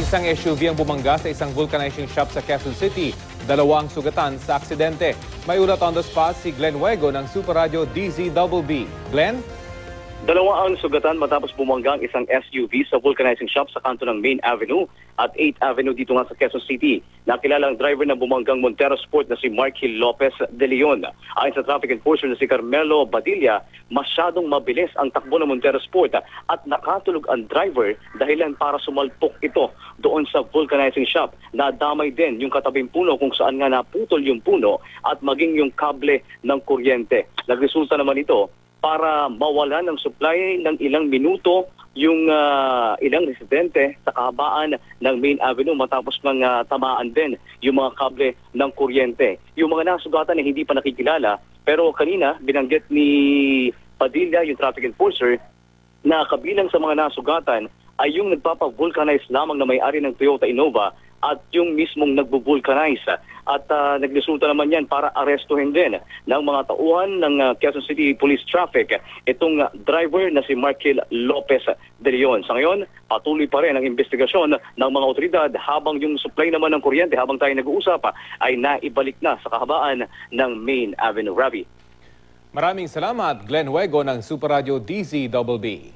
Isang SUV ang bumangga sa isang vulcanizing shop sa Quezon City. 2 sugatan sa aksidente. May ulat on the spot si Glenn Huego ng Super Radio DZBB. Glenn? 2 ang sugatan matapos bumangga ang isang SUV sa vulcanizing shop sa kanto ng Main Avenue at 8th Avenue dito nga sa Quezon City. Nakilala ang driver ng bumanggang Montero Sport na si Marky Lopez de Leon. Ayon sa traffic enforcer na si Carmelo Badilla, masyadong mabilis ang takbo ng Montero Sport at nakatulog ang driver dahilan para sumalpok ito doon sa vulcanizing shop. Nadamay din yung katabing puno kung saan nga naputol yung puno at maging yung kable ng kuryente. Nagresulta naman ito para mawala ng supply ng ilang minuto yung ilang residente sa kahabaan ng Main Avenue matapos tamaan din yung mga kable ng kuryente. Yung mga nasugatan na hindi pa nakikilala, pero kanina binanggit ni Padilla, yung traffic enforcer, na kabilang sa mga nasugatan ay yung nagpapa-vulcanize lamang na may-ari ng Toyota Innova at yung mismong nagbo-vulcanize. At nagresulta naman yan para arestuhin din ng mga tauhan ng Quezon City Police Traffic itong driver na si Marky Lopez de Leon. Sa ngayon, patuloy pa rin ang investigasyon ng mga otoridad habang yung supply naman ng kuryente habang tayo nag-uusap ay naibalik na sa kahabaan ng Main Avenue. Ravi. Maraming salamat, Glenn Huego ng Super Radio DZBB.